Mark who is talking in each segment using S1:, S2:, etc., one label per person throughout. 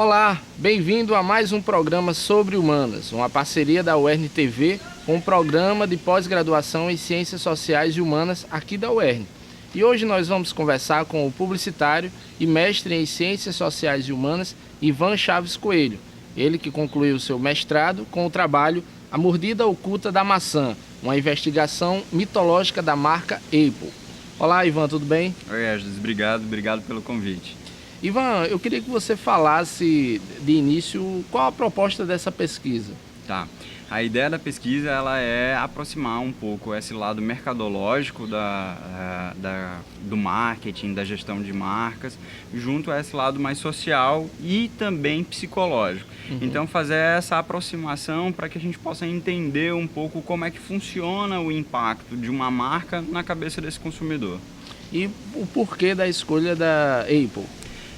S1: Olá, bem-vindo a mais um programa sobre humanas, uma parceria da UERN TV com o programa de pós-graduação em Ciências Sociais e Humanas aqui da UERN. E hoje nós vamos conversar com o publicitário e mestre em Ciências Sociais e Humanas, Ivan Chaves Coelho. Ele que concluiu seu mestrado com o trabalho A Mordida Oculta da Maçã, uma investigação mitológica da marca Apple. Olá, Ivan, tudo bem?
S2: Oi, Esdras, obrigado pelo convite.
S1: Ivan, eu queria que você falasse de início qual a proposta dessa pesquisa.
S2: Tá. A ideia da pesquisa ela é aproximar um pouco esse lado mercadológico do marketing, da gestão de marcas, junto a esse lado mais social e também psicológico. Então, fazer essa aproximação para que a gente possa entender um pouco como é que funciona o impacto de uma marca na cabeça desse consumidor.
S1: E o porquê da escolha da Apple?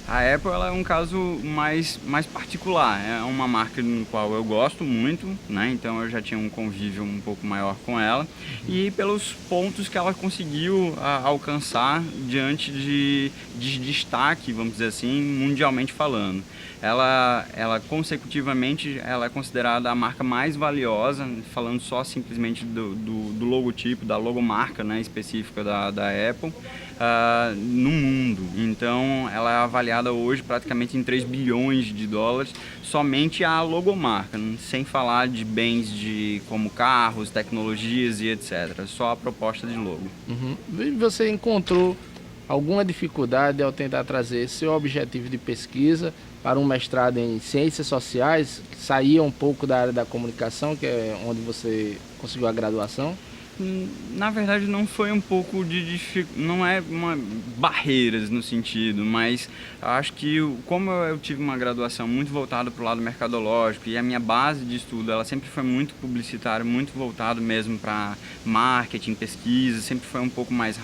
S2: A Apple ela é um caso mais particular, é uma marca no qual eu gosto muito, né? Então eu já tinha um convívio um pouco maior com ela e pelos pontos que ela conseguiu alcançar diante de destaque, vamos dizer assim, mundialmente falando. Ela consecutivamente ela é considerada a marca mais valiosa, falando só simplesmente do logotipo, da logomarca, né, específica da Apple, no mundo. Então ela é avaliada hoje praticamente em 3 bilhões de dólares, somente a logomarca, sem falar de bens como carros, tecnologias e etc. Só a proposta de logo.
S1: E você encontrou alguma dificuldade ao tentar trazer seu objetivo de pesquisa para um mestrado em Ciências Sociais, que saía um pouco da área da comunicação, que é onde você conseguiu a graduação?
S2: Na verdade não foi um pouco não é barreiras no sentido, mas acho que como eu tive uma graduação muito voltada para o lado mercadológico e a minha base de estudo ela sempre foi muito publicitária, muito voltado mesmo para marketing, pesquisa, sempre foi um pouco mais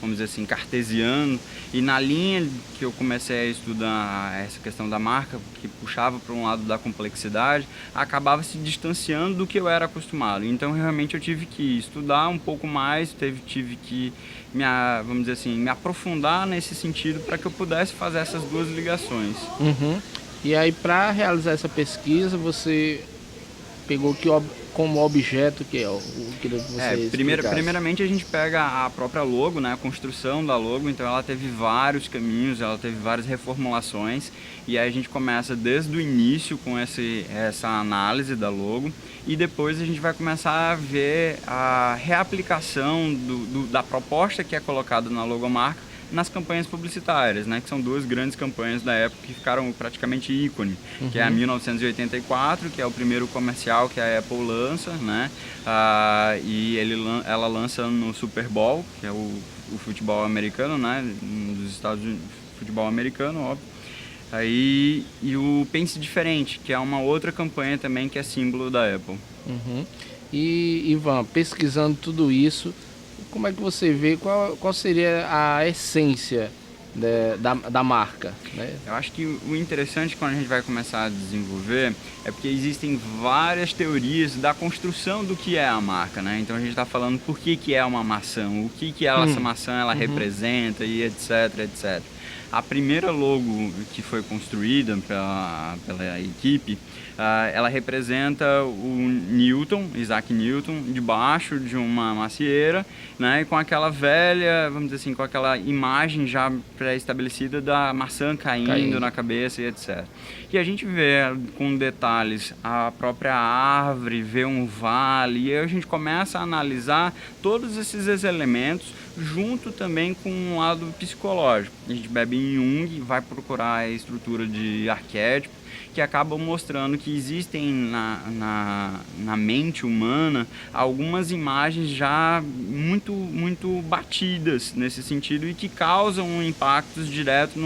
S2: vamos dizer assim, cartesiano, e na linha que eu comecei a estudar essa questão da marca, que puxava para um lado da complexidade, acabava se distanciando do que eu era acostumado. Então realmente eu tive que estudar um pouco mais, tive que vamos dizer assim, me aprofundar nesse sentido para que eu pudesse fazer essas duas ligações.
S1: E aí, para realizar essa pesquisa, você pegou como objeto que é o que você
S2: primeiramente a gente pega a própria logo, né, a construção da logo, então ela teve vários caminhos, ela teve várias reformulações e aí a gente começa desde o início com essa análise da logo e depois a gente vai começar a ver a reaplicação da proposta que é colocada na logomarca nas campanhas publicitárias, né, que são duas grandes campanhas da época que ficaram praticamente ícone, que é a 1984, que é o primeiro comercial que a Apple lança, né, e ela lança no Super Bowl, que é o futebol americano, né, dos Estados Unidos, futebol americano, óbvio. Aí, e o Pense Diferente, que é uma outra campanha também que é símbolo da Apple.
S1: E Ivan, pesquisando tudo isso, como é que você vê, qual seria a essência da marca, né?
S2: Eu acho que o interessante quando a gente vai começar a desenvolver é porque existem várias teorias da construção do que é a marca, né? Então a gente está falando por que é uma maçã, o que essa maçã ela representa e etc. A primeira logo que foi construída pela equipe, ela representa o Isaac Newton, debaixo de uma macieira, né, com aquela velha, vamos dizer assim, com aquela imagem já pré-estabelecida da maçã caindo na cabeça e etc. E a gente vê com detalhes a própria árvore, vê um vale, e aí a gente começa a analisar todos esses elementos junto também com um lado psicológico. A gente bebe em Jung, vai procurar a estrutura de arquétipo, que acabam mostrando que existem na mente humana algumas imagens já muito batidas nesse sentido e que causam impactos diretos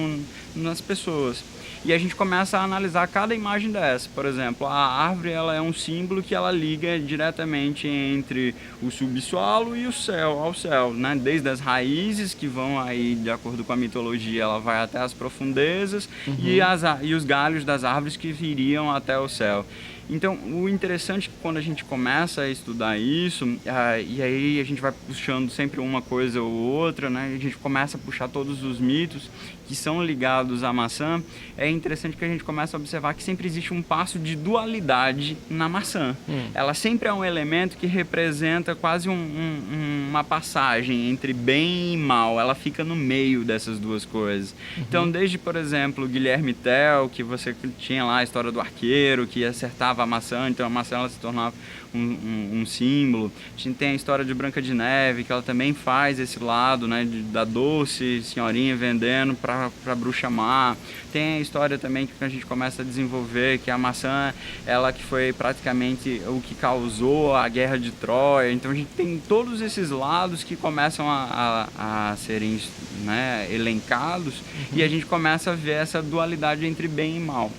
S2: nas pessoas. E a gente começa a analisar cada imagem dessa. Por exemplo, a árvore ela é um símbolo que ela liga diretamente entre o subsolo e o céu, ao céu, né? Desde as raízes que vão aí, de acordo com a mitologia, ela vai até as profundezas e os galhos das árvores que viriam até o céu. Então, o interessante é que quando a gente começa a estudar isso, e aí a gente vai puxando sempre uma coisa ou outra, né? A gente começa a puxar todos os mitos que são ligados à maçã, é interessante que a gente começa a observar que sempre existe um passo de dualidade na maçã. Ela sempre é um elemento que representa quase uma passagem entre bem e mal, ela fica no meio dessas duas coisas. Então, desde, por exemplo, Guilherme Tell, que você tinha lá a história do arqueiro, que acertava a maçã, então a maçã ela se tornava um símbolo. A gente tem a história de Branca de Neve, que ela também faz esse lado, né, da doce senhorinha vendendo para bruxa má. Tem a história também que a gente começa a desenvolver, que a maçã, ela que foi praticamente o que causou a guerra de Troia. Então a gente tem todos esses lados que começam a serem, né, elencados, e a gente começa a ver essa dualidade entre bem e mal.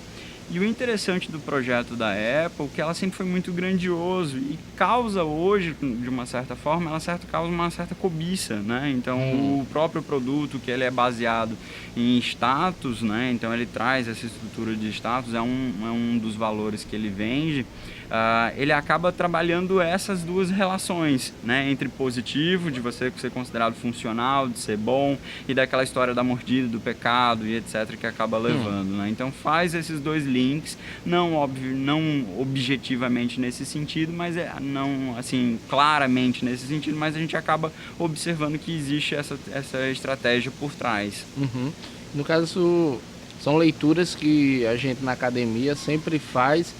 S2: E o interessante do projeto da Apple é que ela sempre foi muito grandioso e causa hoje, de uma certa forma, ela causa uma certa cobiça, né? Então, o próprio produto, que ele é baseado em status, né? Então, ele traz essa estrutura de status, é um dos valores que ele vende. Ele acaba trabalhando essas duas relações, né? Entre positivo, de você ser considerado funcional, de ser bom, e daquela história da mordida, do pecado e etc. que acaba levando, né? Então faz esses dois links, não objetivamente nesse sentido, mas não assim claramente nesse sentido, mas a gente acaba observando que existe essa estratégia por trás.
S1: No caso, são leituras que a gente na academia sempre faz,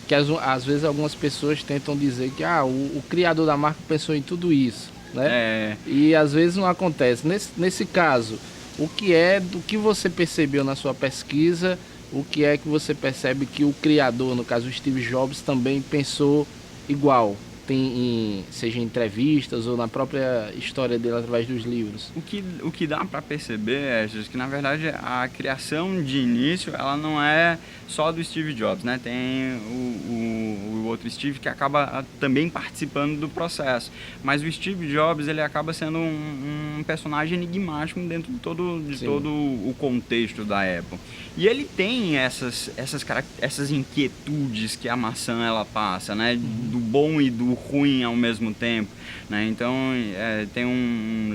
S1: que às vezes algumas pessoas tentam dizer que o criador da marca pensou em tudo isso, né? E às vezes não acontece. Nesse caso, o que é do que você percebeu na sua pesquisa, o que é que você percebe que o criador, no caso o Steve Jobs, também pensou igual? Seja em entrevistas ou na própria história dele através dos livros.
S2: O que dá para perceber é que, na verdade, a criação de início ela não é só do Steve Jobs, né? Tem o outro Steve que acaba também participando do processo. Mas o Steve Jobs ele acaba sendo um personagem enigmático dentro de todo o contexto da Apple. E ele tem essas inquietudes que a maçã ela passa, né? Do bom e do ruim ao mesmo tempo, né? Então tem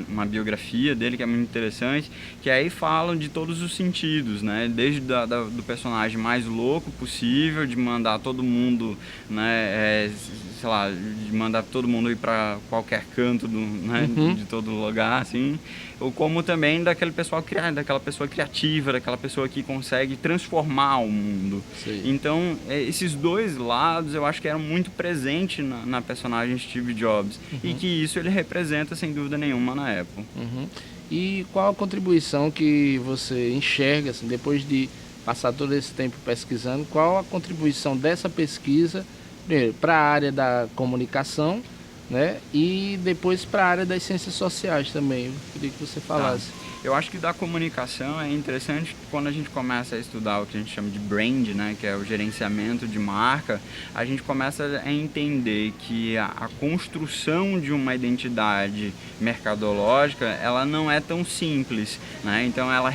S2: uma biografia dele que é muito interessante, que aí falam de todos os sentidos, né? Desde do personagem mais louco possível, de mandar todo mundo, né? Sei lá, de mandar todo mundo ir para qualquer canto de todo lugar, assim, ou como também daquela pessoa criativa, daquela pessoa que consegue transformar o mundo.
S1: Sim.
S2: Então, esses dois lados eu acho que eram muito presentes na personagem Steve Jobs, e que isso ele representa sem dúvida nenhuma na Apple.
S1: E qual a contribuição que você enxerga, assim, depois de passar todo esse tempo pesquisando, qual a contribuição dessa pesquisa, primeiro, para a área da comunicação, né, e depois para a área das ciências sociais também? Eu queria que você falasse.
S2: Eu acho que da comunicação é interessante quando a gente começa a estudar o que a gente chama de brand, né, que é o gerenciamento de marca, a gente começa a entender que a construção de uma identidade mercadológica, ela não é tão simples, né? Então ela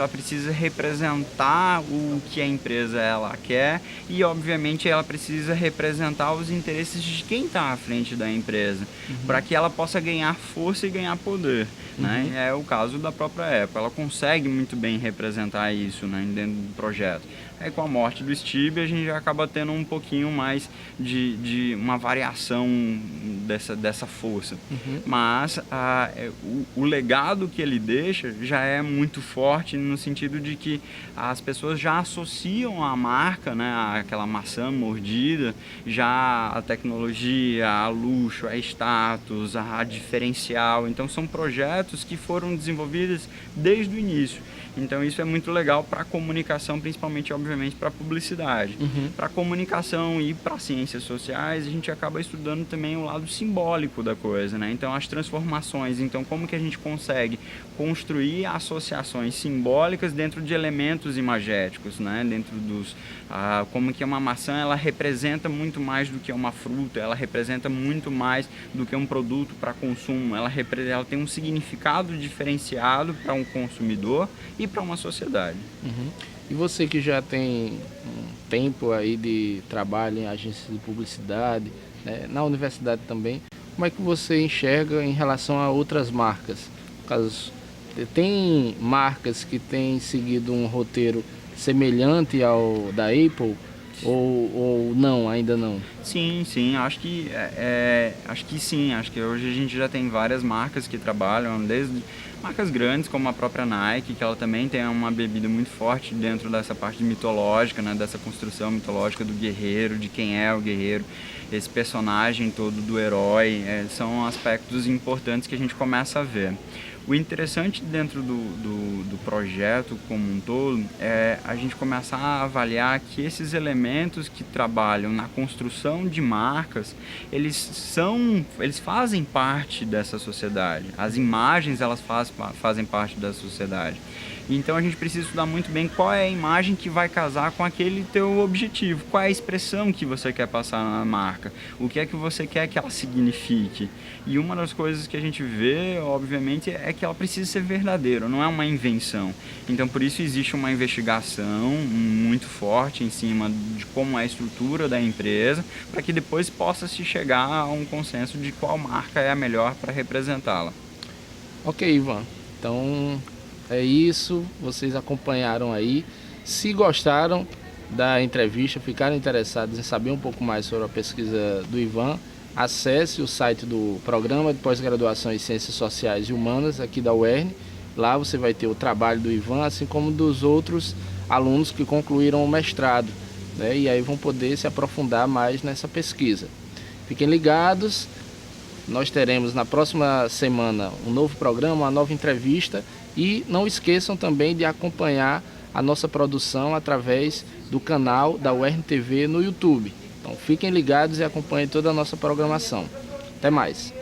S2: precisa representar o que a empresa ela quer e obviamente ela precisa representar os interesses de quem está à frente da empresa, para que ela possa ganhar força e ganhar poder, né? É o caso da própria Apple, ela consegue muito bem representar isso, né, dentro do projeto. Aí com a morte do Steve a gente já acaba tendo um pouquinho mais de uma variação dessa força. Mas o legado que ele deixa já é muito forte no sentido de que as pessoas já associam a marca, né, aquela maçã mordida, já a tecnologia, a luxo, a status, a diferencial. Então são projetos que foram desenvolvidos desde o início. Então isso é muito legal para a comunicação, principalmente, obviamente, para a publicidade. Para a comunicação e para ciências sociais, a gente acaba estudando também o lado simbólico da coisa, né? Então as transformações, então como que a gente consegue construir associações simbólicas dentro de elementos imagéticos, né? Dentro dos como que uma maçã ela representa muito mais do que uma fruta, ela representa muito mais do que um produto para consumo, ela tem um significado diferenciado para um consumidor e para uma sociedade.
S1: E você que já tem um tempo aí de trabalho em agências de publicidade, né, na universidade também, como é que você enxerga em relação a outras marcas? No caso, tem marcas que têm seguido um roteiro semelhante ao da Apple ou não, ainda não?
S2: Sim, sim, acho que sim, acho que hoje a gente já tem várias marcas que trabalham, desde marcas grandes como a própria Nike, que ela também tem uma bebida muito forte dentro dessa parte mitológica, né, dessa construção mitológica do guerreiro, de quem é o guerreiro, esse personagem todo do herói, são aspectos importantes que a gente começa a ver. O interessante dentro do projeto como um todo é a gente começar a avaliar que esses elementos que trabalham na construção de marcas, eles fazem parte dessa sociedade. As imagens, elas fazem parte da sociedade. Então a gente precisa estudar muito bem qual é a imagem que vai casar com aquele teu objetivo, qual é a expressão que você quer passar na marca, o que é que você quer que ela signifique. E uma das coisas que a gente vê, obviamente, é que ela precisa ser verdadeira, não é uma invenção. Então por isso existe uma investigação muito forte em cima de como é a estrutura da empresa, para que depois possa se chegar a um consenso de qual marca é a melhor para representá-la.
S1: Ok, Ivan. Então é isso, vocês acompanharam aí. Se gostaram da entrevista, ficaram interessados em saber um pouco mais sobre a pesquisa do Ivan, acesse o site do Programa de Pós-Graduação em Ciências Sociais e Humanas aqui da UERN. Lá você vai ter o trabalho do Ivan, assim como dos outros alunos que concluíram o mestrado, né? E aí vão poder se aprofundar mais nessa pesquisa. Fiquem ligados, nós teremos na próxima semana um novo programa, uma nova entrevista. E não esqueçam também de acompanhar a nossa produção através do canal da UERN TV no YouTube. Então fiquem ligados e acompanhem toda a nossa programação. Até mais!